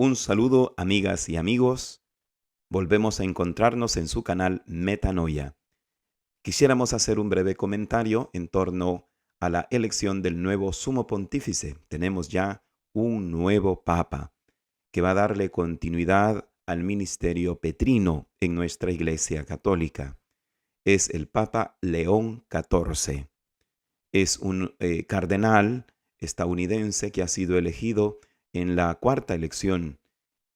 Un saludo, amigas y amigos. Volvemos a encontrarnos en su canal Metanoia. Quisiéramos hacer un breve comentario en torno a la elección del nuevo sumo pontífice. Tenemos ya un nuevo papa que va a darle continuidad al ministerio petrino en nuestra Iglesia Católica. Es el Papa León XIV. Es un cardenal estadounidense que ha sido elegido en la cuarta elección.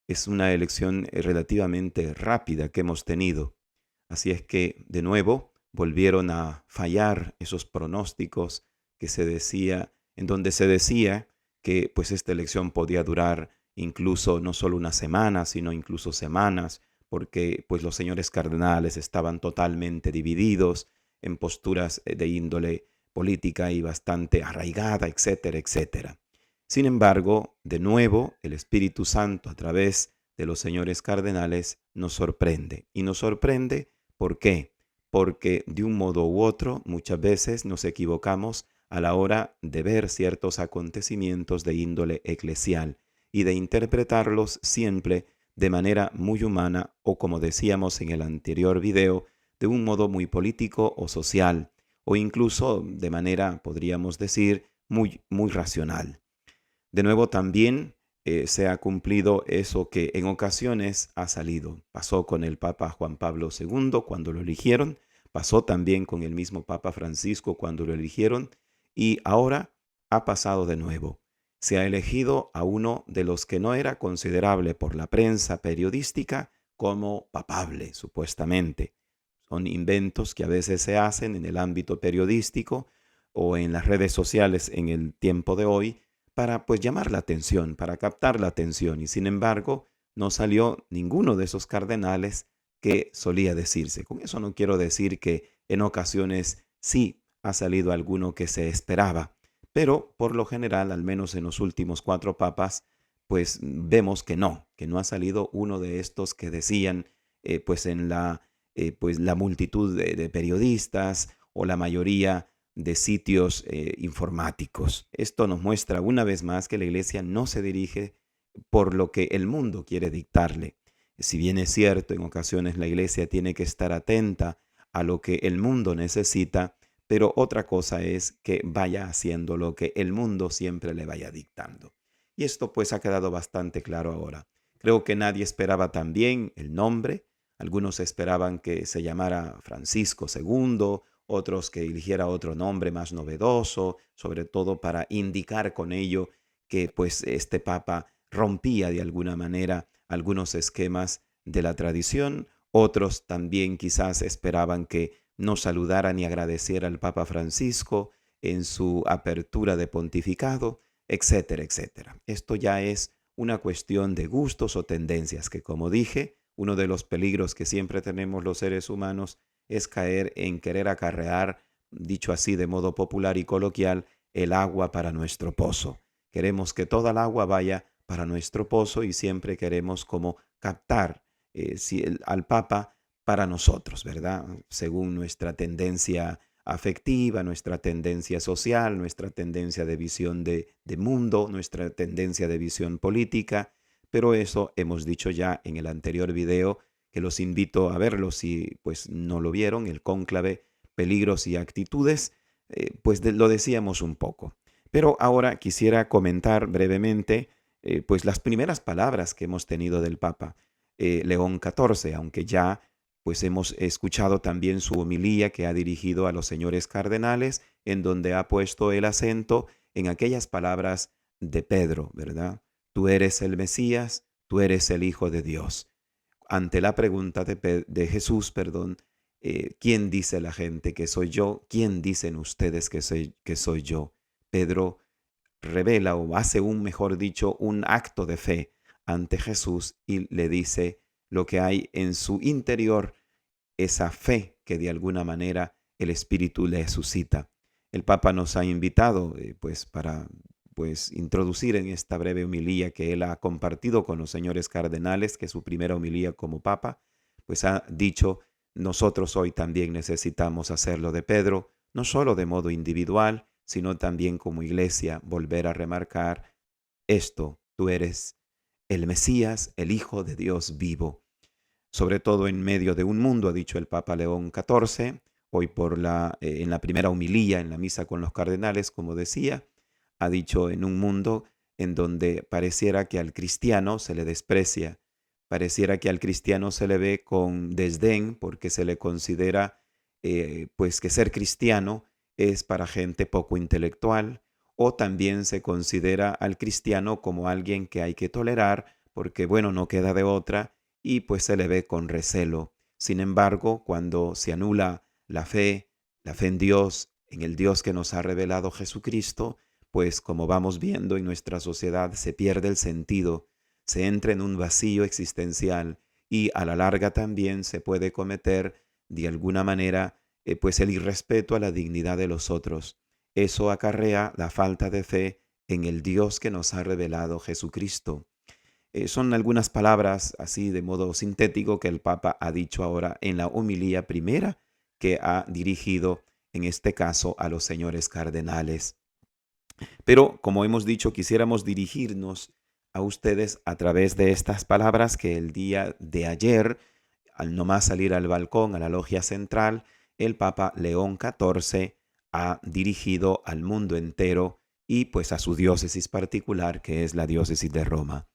Es una elección relativamente rápida que hemos tenido. Así es que, de nuevo, volvieron a fallar esos pronósticos que se decía, en donde se decía que pues esta elección podía durar incluso no solo una semana, sino incluso semanas, porque pues los señores cardenales estaban totalmente divididos en posturas de índole política y bastante arraigada, etcétera, etcétera. Sin embargo, de nuevo, el Espíritu Santo a través de los señores cardenales nos sorprende. Y nos sorprende, ¿por qué? Porque de un modo u otro muchas veces nos equivocamos a la hora de ver ciertos acontecimientos de índole eclesial y de interpretarlos siempre de manera muy humana o, como decíamos en el anterior video, de un modo muy político o social o incluso de manera, podríamos decir, muy racional. De nuevo también se ha cumplido eso que en ocasiones ha salido. Pasó con el Papa Juan Pablo II cuando lo eligieron, pasó también con el mismo Papa Francisco cuando lo eligieron y ahora ha pasado de nuevo. Se ha elegido a uno de los que no era considerable por la prensa periodística como papable, supuestamente. Son inventos que a veces se hacen en el ámbito periodístico o en las redes sociales en el tiempo de hoy para pues llamar la atención, para captar la atención. Y sin embargo, no salió ninguno de esos cardenales que solía decirse. Con eso no quiero decir que en ocasiones sí ha salido alguno que se esperaba, pero por lo general, al menos en los últimos 4 papas, pues vemos que no ha salido uno de estos que decían pues en pues la multitud de periodistas o la mayoría de sitios informáticos. Esto nos muestra una vez más que la iglesia no se dirige por lo que el mundo quiere dictarle. Si bien es cierto, en ocasiones la iglesia tiene que estar atenta a lo que el mundo necesita, pero otra cosa es que vaya haciendo lo que el mundo siempre le vaya dictando. Y esto pues ha quedado bastante claro ahora. Creo que nadie esperaba también el nombre. Algunos esperaban que se llamara Francisco II, otros que eligiera otro nombre más novedoso, sobre todo para indicar con ello que pues este papa rompía de alguna manera algunos esquemas de la tradición. Otros también quizás esperaban que no saludara ni agradeciera al Papa Francisco en su apertura de pontificado, etcétera, etcétera. Esto ya es una cuestión de gustos o tendencias que, como dije, uno de los peligros que siempre tenemos los seres humanos es caer en querer acarrear, dicho así de modo popular y coloquial, el agua para nuestro pozo. Queremos que toda el agua vaya para nuestro pozo y siempre queremos como captar al Papa para nosotros, ¿verdad? Según nuestra tendencia afectiva, nuestra tendencia social, nuestra tendencia de visión de mundo, nuestra tendencia de visión política. Pero eso hemos dicho ya en el anterior video, que los invito a verlo si pues no lo vieron, el cónclave, peligros y actitudes, lo decíamos un poco. Pero ahora quisiera comentar brevemente pues las primeras palabras que hemos tenido del Papa León XIV, aunque ya pues hemos escuchado también su homilía que ha dirigido a los señores cardenales, en donde ha puesto el acento en aquellas palabras de Pedro, ¿verdad? Tú eres el Mesías, tú eres el Hijo de Dios. Ante la pregunta de Jesús, ¿quién dice la gente que soy yo? ¿Quién dicen ustedes que soy yo? Pedro revela o hace mejor dicho, un acto de fe ante Jesús y le dice lo que hay en su interior, esa fe que de alguna manera el Espíritu le suscita. El Papa nos ha invitado para introducir en esta breve homilía que él ha compartido con los señores cardenales, que es su primera homilía como Papa, pues ha dicho, nosotros hoy también necesitamos hacerlo de Pedro, no solo de modo individual, sino también como iglesia, volver a remarcar esto, tú eres el Mesías, el Hijo de Dios vivo. Sobre todo en medio de un mundo, ha dicho el Papa León XIV, hoy en la primera homilía en la misa con los cardenales, como decía, ha dicho en un mundo en donde pareciera que al cristiano se le desprecia, pareciera que al cristiano se le ve con desdén porque se le considera pues que ser cristiano es para gente poco intelectual, o también se considera al cristiano como alguien que hay que tolerar porque bueno, no queda de otra y pues se le ve con recelo. Sin embargo, cuando se anula la fe en Dios, en el Dios que nos ha revelado Jesucristo, pues como vamos viendo en nuestra sociedad se pierde el sentido, se entra en un vacío existencial y a la larga también se puede cometer de alguna manera pues el irrespeto a la dignidad de los otros. Eso acarrea la falta de fe en el Dios que nos ha revelado Jesucristo. Son algunas palabras así de modo sintético que el Papa ha dicho ahora en la homilía primera que ha dirigido en este caso a los señores cardenales. Pero como hemos dicho, quisiéramos dirigirnos a ustedes a través de estas palabras que el día de ayer, al nomás salir al balcón, a la logia central, el Papa León XIV ha dirigido al mundo entero y pues a su diócesis particular, que es la diócesis de Roma.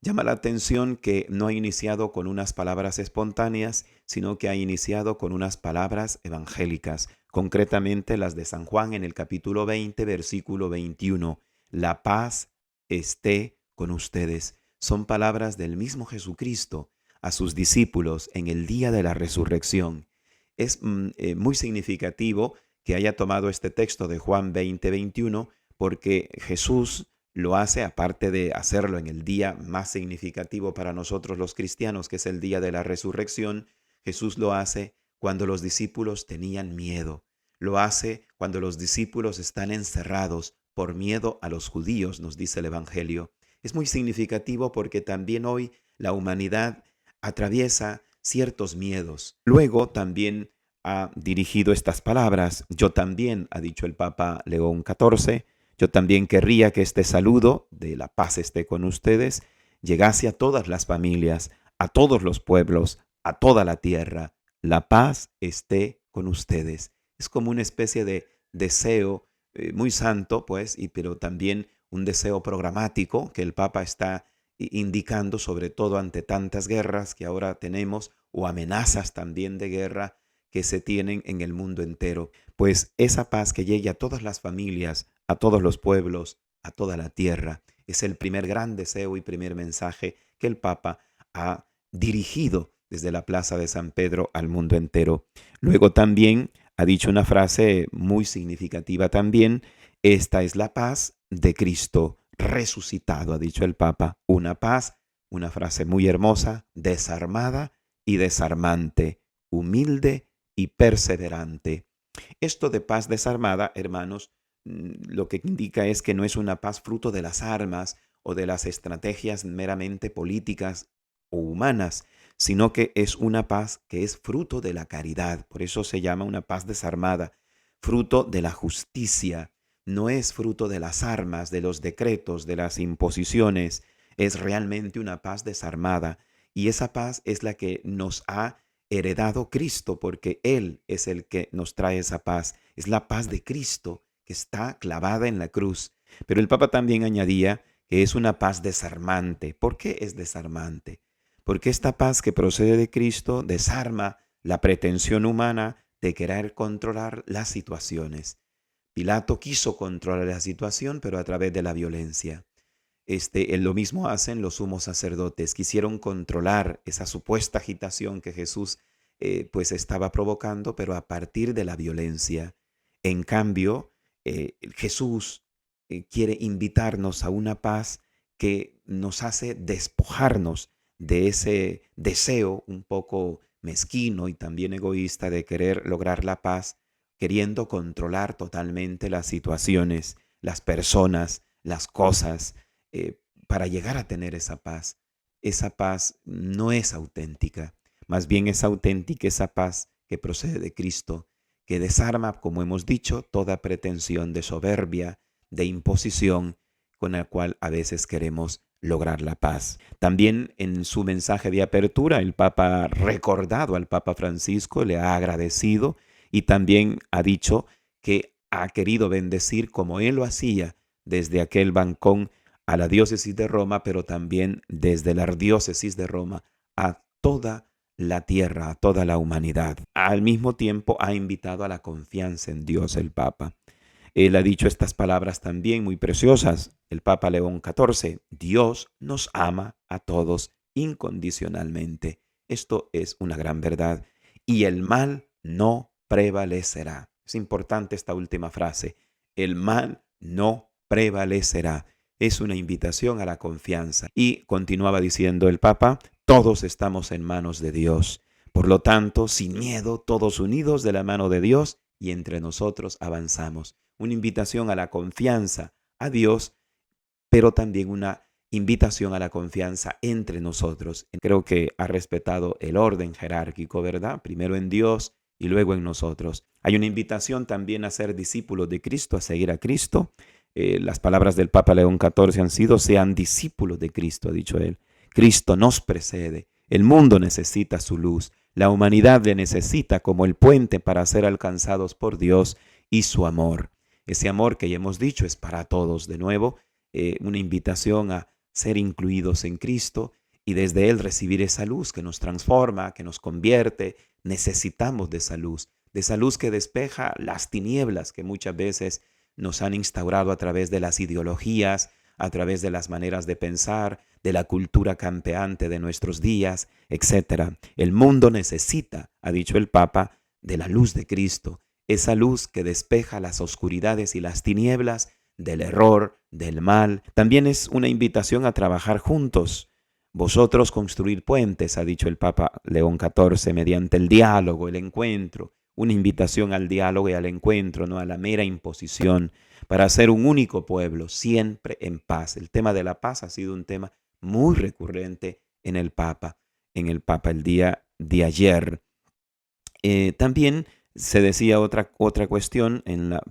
Llama la atención que no ha iniciado con unas palabras espontáneas, sino que ha iniciado con unas palabras evangélicas, concretamente las de San Juan en el capítulo 20, versículo 21. La paz esté con ustedes. Son palabras del mismo Jesucristo a sus discípulos en el día de la resurrección. Es muy significativo que haya tomado este texto de Juan 20, 21, porque Jesús lo hace, aparte de hacerlo en el día más significativo para nosotros los cristianos, que es el día de la resurrección. Jesús lo hace cuando los discípulos tenían miedo. Lo hace cuando los discípulos están encerrados por miedo a los judíos, nos dice el Evangelio. Es muy significativo porque también hoy la humanidad atraviesa ciertos miedos. Luego también ha dirigido estas palabras. Yo también, ha dicho el Papa León XIV, yo también querría que este saludo de la paz esté con ustedes llegase a todas las familias, a todos los pueblos, a toda la tierra. La paz esté con ustedes. Es como una especie de deseo muy santo, pues, pero también un deseo programático que el Papa está indicando, sobre todo ante tantas guerras que ahora tenemos o amenazas también de guerra que se tienen en el mundo entero. Pues esa paz que llegue a todas las familias, a todos los pueblos, a toda la tierra, es el primer gran deseo y primer mensaje que el Papa ha dirigido desde la Plaza de San Pedro al mundo entero. Luego también ha dicho una frase muy significativa también: esta es la paz de Cristo resucitado, ha dicho el Papa. Una paz, una frase muy hermosa, desarmada y desarmante, humilde y perseverante. Esto de paz desarmada, hermanos, lo que indica es que no es una paz fruto de las armas o de las estrategias meramente políticas o humanas, sino que es una paz que es fruto de la caridad. Por eso se llama una paz desarmada, fruto de la justicia. No es fruto de las armas, de los decretos, de las imposiciones. Es realmente una paz desarmada. Y esa paz es la que nos ha heredado Cristo, porque Él es el que nos trae esa paz. Es la paz de Cristo que está clavada en la cruz. Pero el Papa también añadía que es una paz desarmante. ¿Por qué es desarmante? Porque esta paz que procede de Cristo desarma la pretensión humana de querer controlar las situaciones. Pilato quiso controlar la situación, pero a través de la violencia. Lo mismo hacen los sumos sacerdotes. Quisieron controlar esa supuesta agitación que Jesús pues estaba provocando, pero a partir de la violencia. En cambio, Jesús quiere invitarnos a una paz que nos hace despojarnos de ese deseo un poco mezquino y también egoísta de querer lograr la paz, queriendo controlar totalmente las situaciones, las personas, las cosas, para llegar a tener esa paz. Esa paz no es auténtica, más bien es auténtica esa paz que procede de Cristo, que desarma, como hemos dicho, toda pretensión de soberbia, de imposición, con la cual a veces queremos lograr la paz. También en su mensaje de apertura, el Papa ha recordado al Papa Francisco, le ha agradecido y también ha dicho que ha querido bendecir como él lo hacía desde aquel balcón a la diócesis de Roma, pero también desde la ardiócesis de Roma a toda la tierra, a toda la humanidad. Al mismo tiempo ha invitado a la confianza en Dios el Papa. Él ha dicho estas palabras también muy preciosas. El Papa León XIV, Dios nos ama a todos incondicionalmente. Esto es una gran verdad. Y el mal no prevalecerá. Es importante esta última frase. El mal no prevalecerá. Es una invitación a la confianza. Y continuaba diciendo el Papa, todos estamos en manos de Dios. Por lo tanto, sin miedo, todos unidos de la mano de Dios y entre nosotros avanzamos. Una invitación a la confianza a Dios, pero también una invitación a la confianza entre nosotros. Creo que ha respetado el orden jerárquico, ¿verdad? Primero en Dios y luego en nosotros. Hay una invitación también a ser discípulos de Cristo, a seguir a Cristo. Las palabras del Papa León XIV han sido, sean discípulos de Cristo, ha dicho él. Cristo nos precede. El mundo necesita su luz. La humanidad le necesita como el puente para ser alcanzados por Dios y su amor. Ese amor que ya hemos dicho es para todos. De nuevo, una invitación a ser incluidos en Cristo y desde Él recibir esa luz que nos transforma, que nos convierte. Necesitamos de esa luz que despeja las tinieblas que muchas veces nos han instaurado a través de las ideologías, a través de las maneras de pensar, de la cultura campeante de nuestros días, etc. El mundo necesita, ha dicho el Papa, de la luz de Cristo, esa luz que despeja las oscuridades y las tinieblas del error, del mal. También es una invitación a trabajar juntos. Vosotros construir puentes, ha dicho el Papa León XIV, mediante el diálogo, el encuentro. Una invitación al diálogo y al encuentro, no a la mera imposición, para ser un único pueblo, siempre en paz. El tema de la paz ha sido un tema muy recurrente en el Papa el día de ayer. También se decía otra cuestión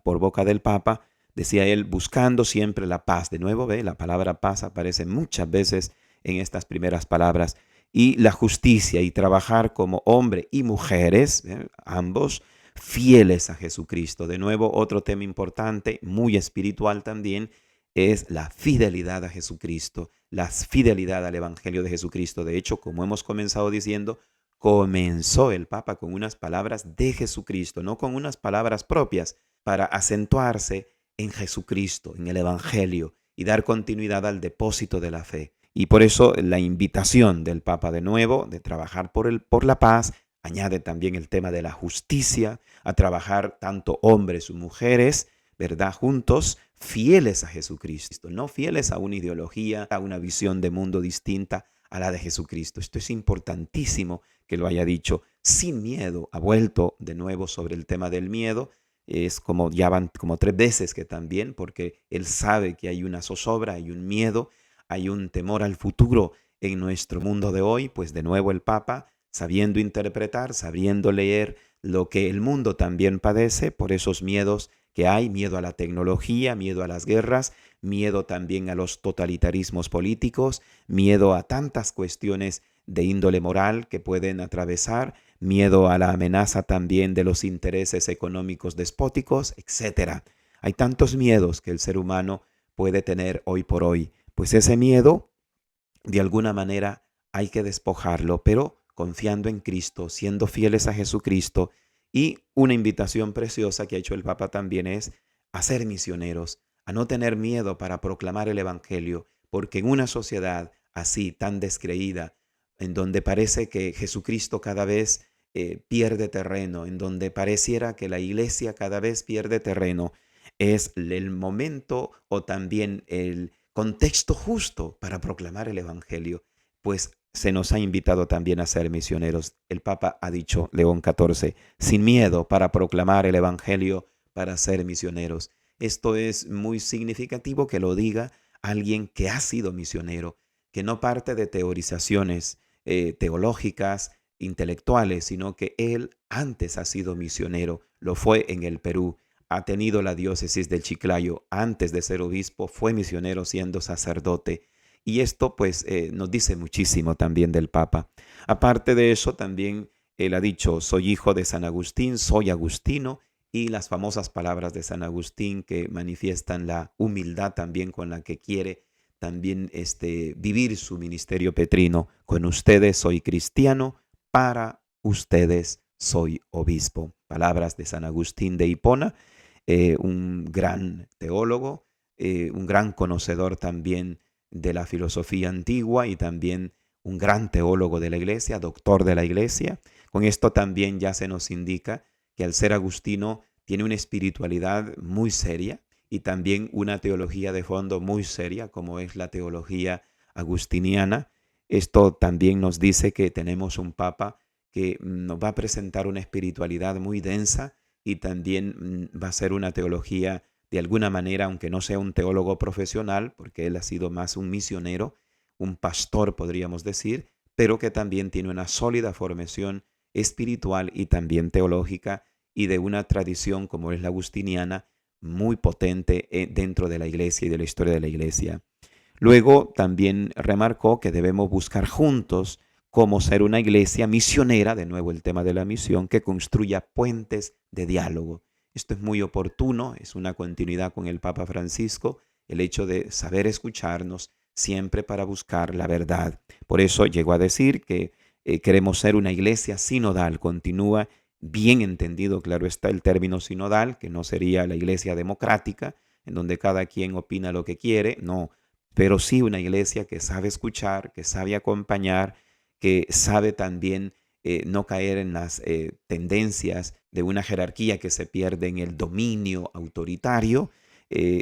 por boca del Papa, decía él, buscando siempre la paz. De nuevo, la palabra paz aparece muchas veces en estas primeras palabras. Y la justicia y trabajar como hombre y mujeres, ambos, fieles a Jesucristo. De nuevo, otro tema importante, muy espiritual también, es la fidelidad a Jesucristo, la fidelidad al Evangelio de Jesucristo. De hecho, como hemos comenzado diciendo, comenzó el Papa con unas palabras de Jesucristo, no con unas palabras propias, para acentuarse en Jesucristo, en el Evangelio, y dar continuidad al depósito de la fe. Y por eso la invitación del Papa de nuevo de trabajar por la paz, añade también el tema de la justicia, a trabajar tanto hombres y mujeres, ¿verdad? Juntos, fieles a Jesucristo, no fieles a una ideología, a una visión de mundo distinta a la de Jesucristo. Esto es importantísimo que lo haya dicho sin miedo. Ha vuelto de nuevo sobre el tema del miedo. Es como ya van como 3 veces que también, porque él sabe que hay una zozobra, hay un miedo, hay un temor al futuro en nuestro mundo de hoy. Pues de nuevo el Papa, sabiendo interpretar, sabiendo leer lo que el mundo también padece por esos miedos que hay, miedo a la tecnología, miedo a las guerras, miedo también a los totalitarismos políticos, miedo a tantas cuestiones de índole moral que pueden atravesar, miedo a la amenaza también de los intereses económicos despóticos, etc. Hay tantos miedos que el ser humano puede tener hoy por hoy. Pues ese miedo, de alguna manera, hay que despojarlo, pero confiando en Cristo, siendo fieles a Jesucristo. Y una invitación preciosa que ha hecho el Papa también es a ser misioneros, a no tener miedo para proclamar el Evangelio, porque en una sociedad así, tan descreída, en donde parece que Jesucristo cada vez pierde terreno, en donde pareciera que la iglesia cada vez pierde terreno, es el momento o también el contexto justo para proclamar el Evangelio, pues se nos ha invitado también a ser misioneros. El Papa ha dicho, León XIV, sin miedo para proclamar el Evangelio, para ser misioneros. Esto es muy significativo que lo diga alguien que ha sido misionero, que no parte de teorizaciones teológicas, intelectuales, sino que él antes ha sido misionero, lo fue en el Perú, ha tenido la diócesis del Chiclayo, antes de ser obispo fue misionero siendo sacerdote, Y esto pues nos dice muchísimo también del Papa. Aparte de eso, también él ha dicho, soy hijo de San Agustín, soy agustino, y las famosas palabras de San Agustín que manifiestan la humildad también con la que quiere también vivir su ministerio petrino. Con ustedes soy cristiano, para ustedes soy obispo. Palabras de San Agustín de Hipona, un gran teólogo, un gran conocedor también de la filosofía antigua y también un gran teólogo de la iglesia, doctor de la iglesia. Con esto también ya se nos indica que al ser agustino tiene una espiritualidad muy seria y también una teología de fondo muy seria, como es la teología agustiniana. Esto también nos dice que tenemos un papa que nos va a presentar una espiritualidad muy densa y también va a ser una teología de alguna manera, aunque no sea un teólogo profesional, porque él ha sido más un misionero, un pastor podríamos decir, pero que también tiene una sólida formación espiritual y también teológica y de una tradición como es la agustiniana muy potente dentro de la iglesia y de la historia de la iglesia. Luego también remarcó que debemos buscar juntos cómo ser una iglesia misionera, de nuevo el tema de la misión, que construya puentes de diálogo. Esto es muy oportuno, es una continuidad con el Papa Francisco, el hecho de saber escucharnos siempre para buscar la verdad. Por eso llegó a decir que queremos ser una iglesia sinodal, continúa bien entendido, claro está el término sinodal, que no sería la iglesia democrática, en donde cada quien opina lo que quiere, no, pero sí una iglesia que sabe escuchar, que sabe acompañar, que sabe también no caer en las tendencias de una jerarquía que se pierde en el dominio autoritario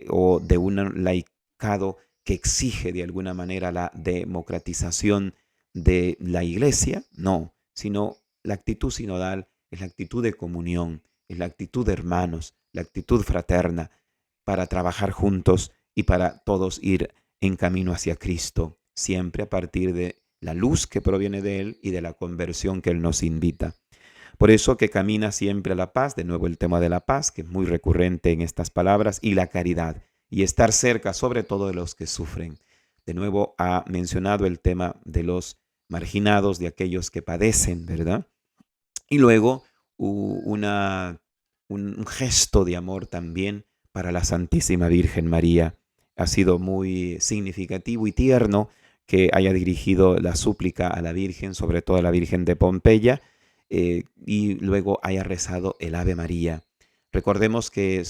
o de un laicado que exige de alguna manera la democratización de la iglesia, no, sino la actitud sinodal es la actitud de comunión, es la actitud de hermanos, la actitud fraterna para trabajar juntos y para todos ir en camino hacia Cristo, siempre a partir de la luz que proviene de Él y de la conversión que Él nos invita. Por eso que camina siempre a la paz, de nuevo el tema de la paz, que es muy recurrente en estas palabras, y la caridad, y estar cerca sobre todo de los que sufren. De nuevo ha mencionado el tema de los marginados, de aquellos que padecen, ¿verdad? Y luego un gesto de amor también para la Santísima Virgen María. Ha sido muy significativo y tierno que haya dirigido la súplica a la Virgen, sobre todo a la Virgen de Pompeya, y luego haya rezado el Ave María. Recordemos que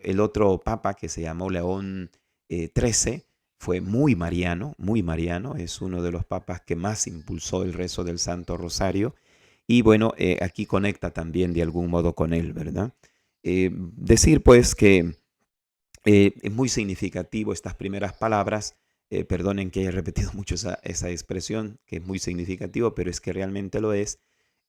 el otro papa, que se llamó León XIII, fue muy mariano, es uno de los papas que más impulsó el rezo del Santo Rosario, y bueno, aquí conecta también de algún modo con él, ¿verdad? Decir pues que es muy significativo estas primeras palabras. Perdonen que haya repetido mucho esa expresión, que es muy significativo, pero es que realmente lo es.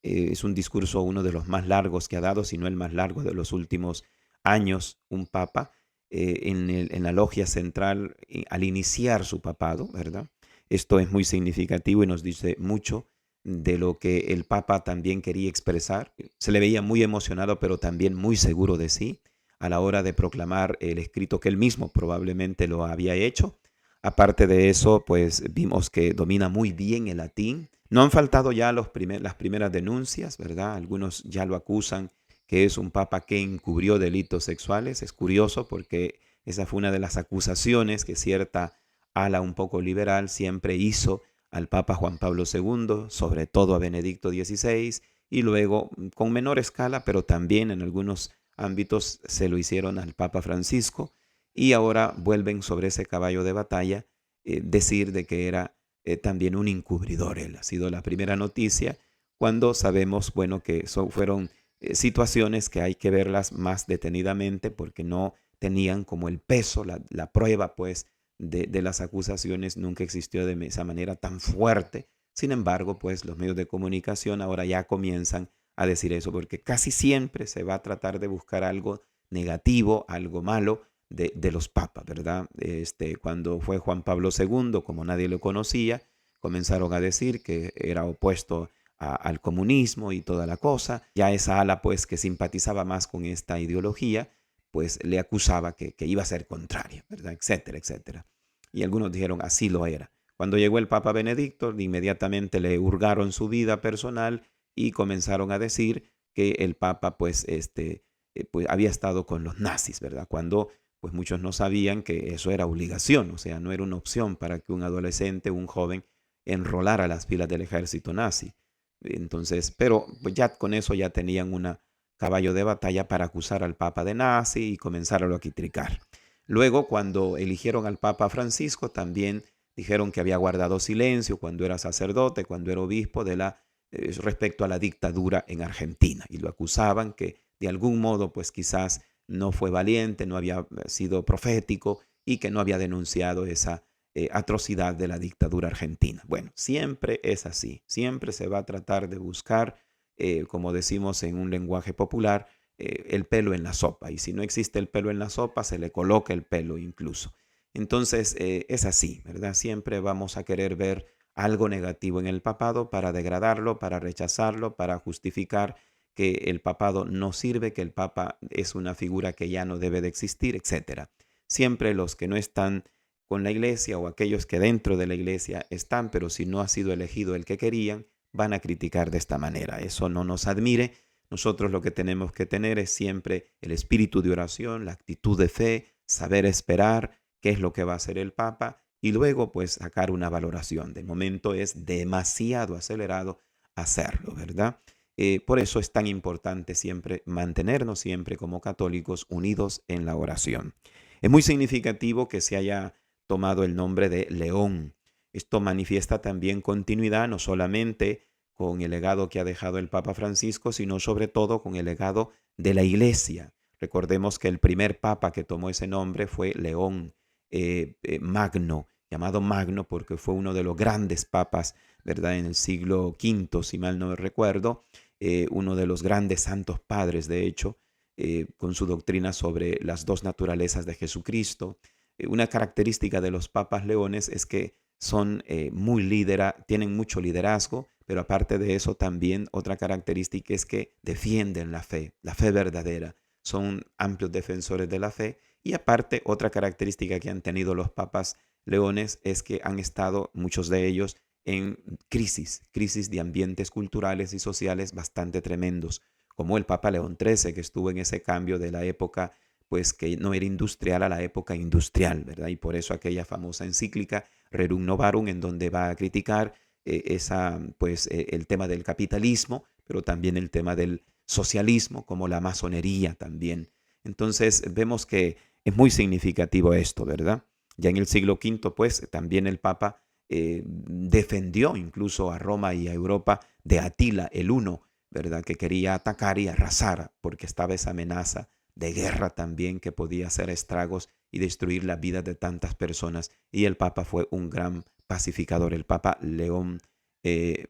Es un discurso, uno de los más largos que ha dado, si no el más largo de los últimos años, un papa, en la logia central al iniciar su papado, ¿verdad? Esto es muy significativo y nos dice mucho de lo que el papa también quería expresar. Se le veía muy emocionado, pero también muy seguro de sí a la hora de proclamar el escrito que él mismo probablemente lo había hecho. Aparte de eso, pues vimos que domina muy bien el latín. No han faltado ya las primeras denuncias, ¿verdad? Algunos ya lo acusan que es un papa que encubrió delitos sexuales. Es curioso porque esa fue una de las acusaciones que cierta ala un poco liberal siempre hizo al Papa Juan Pablo II, sobre todo a Benedicto XVI, y luego con menor escala, pero también en algunos ámbitos se lo hicieron al Papa Francisco, y ahora vuelven sobre ese caballo de batalla decir de que era también un encubridor. Él ha sido la primera noticia cuando sabemos, bueno, que fueron situaciones que hay que verlas más detenidamente porque no tenían como el peso, la prueba pues de las acusaciones nunca existió de esa manera tan fuerte. Sin embargo, pues los medios de comunicación ahora ya comienzan a decir eso, porque casi siempre se va a tratar de buscar algo negativo, algo malo de los papas, ¿verdad? Cuando fue Juan Pablo II, como nadie lo conocía, comenzaron a decir que era opuesto al comunismo y toda la cosa. Ya esa ala, pues, que simpatizaba más con esta ideología, pues le acusaba que iba a ser contraria, ¿verdad? Etcétera, etcétera. Y algunos dijeron, así lo era. Cuando llegó el Papa Benedicto, inmediatamente le hurgaron su vida personal y comenzaron a decir que el Papa pues había estado con los nazis, ¿verdad? Cuando pues muchos no sabían que eso era obligación, o sea, no era una opción para que un adolescente, un joven, enrolara a las filas del ejército nazi. Entonces, pero pues ya con eso ya tenían un caballo de batalla para acusar al Papa de nazi y comenzarlo a quitricar. Luego, cuando eligieron al Papa Francisco, también dijeron que había guardado silencio cuando era sacerdote, cuando era obispo, respecto a la dictadura en Argentina. Y lo acusaban que de algún modo, pues quizás no fue valiente, no había sido profético y que no había denunciado esa atrocidad de la dictadura argentina. Bueno, siempre es así, siempre se va a tratar de buscar, como decimos en un lenguaje popular, el pelo en la sopa. Y si no existe el pelo en la sopa, se le coloca el pelo incluso. Entonces, es así, ¿verdad? Siempre vamos a querer ver algo negativo en el papado para degradarlo, para rechazarlo, para justificar que el papado no sirve, que el papa es una figura que ya no debe de existir, etcétera. Siempre los que no están con la iglesia o aquellos que dentro de la iglesia están, pero si no ha sido elegido el que querían, van a criticar de esta manera. Eso no nos admire. Nosotros lo que tenemos que tener es siempre el espíritu de oración, la actitud de fe, saber esperar qué es lo que va a hacer el Papa y luego pues sacar una valoración. De momento es demasiado acelerado hacerlo, ¿verdad? Por eso es tan importante siempre mantenernos siempre como católicos unidos en la oración. Es muy significativo que se haya tomado el nombre de León. Esto manifiesta también continuidad no solamente con el legado que ha dejado el Papa Francisco, sino sobre todo con el legado de la Iglesia. Recordemos que el primer papa que tomó ese nombre fue León Magno, llamado Magno porque fue uno de los grandes papas, ¿verdad? En el siglo V, si mal no recuerdo, uno de los grandes santos padres, de hecho, con su doctrina sobre las dos naturalezas de Jesucristo. Una característica de los papas leones es que son tienen mucho liderazgo, pero aparte de eso también otra característica es que defienden la fe verdadera. Son amplios defensores de la fe y aparte otra característica que han tenido los papas leones es que han estado muchos de ellos en crisis de ambientes culturales y sociales bastante tremendos, como el Papa León XIII, que estuvo en ese cambio de la época, pues que no era industrial a la época industrial, ¿verdad? Y por eso aquella famosa encíclica Rerum Novarum, en donde va a criticar el tema del capitalismo, pero también el tema del socialismo, como la masonería también. Entonces vemos que es muy significativo esto, ¿verdad? Ya en el siglo V, pues también el Papa defendió incluso a Roma y a Europa de Atila el Huno, ¿verdad? Que quería atacar y arrasar porque estaba esa amenaza de guerra también que podía hacer estragos y destruir la vida de tantas personas. Y el Papa fue un gran pacificador, el Papa León I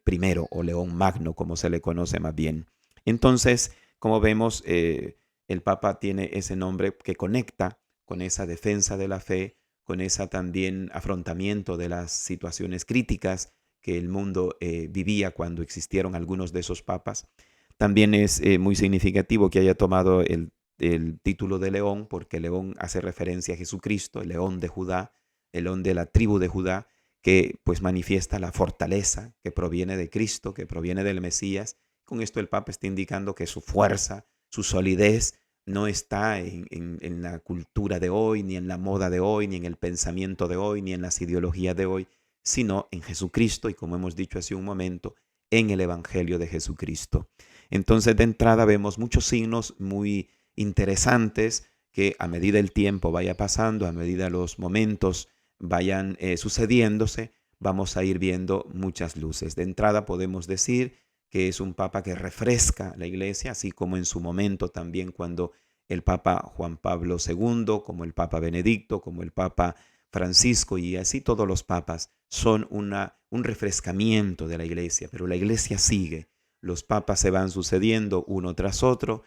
o León Magno, como se le conoce más bien. Entonces, como vemos, el Papa tiene ese nombre que conecta con esa defensa de la fe, con ese también afrontamiento de las situaciones críticas que el mundo vivía cuando existieron algunos de esos papas. También es muy significativo que haya tomado el título de León, porque León hace referencia a Jesucristo, el León de Judá, el león de la tribu de Judá, que pues manifiesta la fortaleza que proviene de Cristo, que proviene del Mesías. Con esto el Papa está indicando que su fuerza, su solidez, no está en la cultura de hoy, ni en la moda de hoy, ni en el pensamiento de hoy, ni en las ideologías de hoy, sino en Jesucristo y, como hemos dicho hace un momento, en el Evangelio de Jesucristo. Entonces, de entrada vemos muchos signos muy interesantes que a medida el tiempo vaya pasando, a medida los momentos vayan sucediéndose, vamos a ir viendo muchas luces. De entrada podemos decir que es un papa que refresca la iglesia, así como en su momento también cuando el Papa Juan Pablo II, como el Papa Benedicto, como el Papa Francisco y así todos los papas son un refrescamiento de la iglesia, pero la iglesia sigue. Los papas se van sucediendo uno tras otro,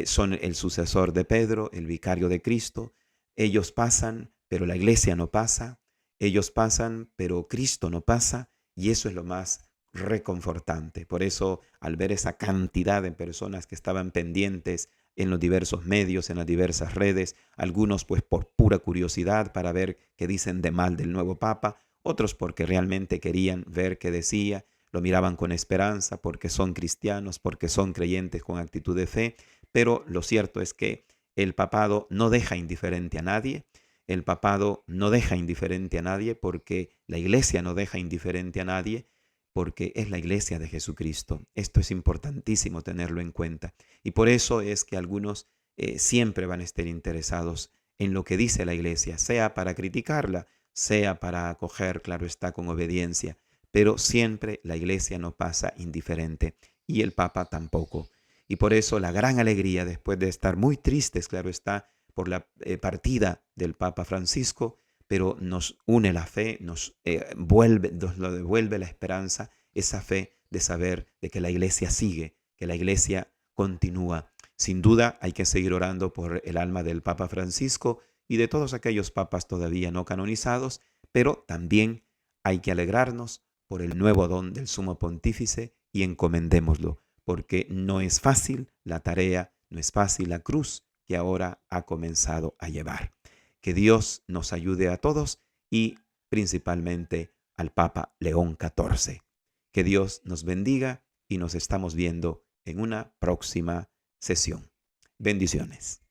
son el sucesor de Pedro, el vicario de Cristo. Ellos pasan, pero la iglesia no pasa. Ellos pasan, pero Cristo no pasa. Y eso es lo más reconfortante. Por eso, al ver esa cantidad de personas que estaban pendientes en los diversos medios, en las diversas redes, algunos pues por pura curiosidad para ver qué dicen de mal del nuevo Papa, otros porque realmente querían ver qué decía, lo miraban con esperanza porque son cristianos, porque son creyentes con actitud de fe, pero lo cierto es que el papado no deja indiferente a nadie, el papado no deja indiferente a nadie porque la iglesia no deja indiferente a nadie, porque es la iglesia de Jesucristo. Esto es importantísimo tenerlo en cuenta. Y por eso es que algunos siempre van a estar interesados en lo que dice la iglesia, sea para criticarla, sea para acoger, claro está, con obediencia. Pero siempre la iglesia no pasa indiferente y el Papa tampoco. Y por eso la gran alegría, después de estar muy tristes, claro está, por la partida del Papa Francisco, pero nos une la fe, nos lo devuelve la esperanza, esa fe de saber de que la iglesia sigue, que la iglesia continúa. Sin duda hay que seguir orando por el alma del Papa Francisco y de todos aquellos papas todavía no canonizados, pero también hay que alegrarnos por el nuevo don del Sumo Pontífice y encomendémoslo, porque no es fácil la tarea, no es fácil la cruz que ahora ha comenzado a llevar. Que Dios nos ayude a todos y principalmente al Papa León XIV. Que Dios nos bendiga y nos estamos viendo en una próxima sesión. Bendiciones.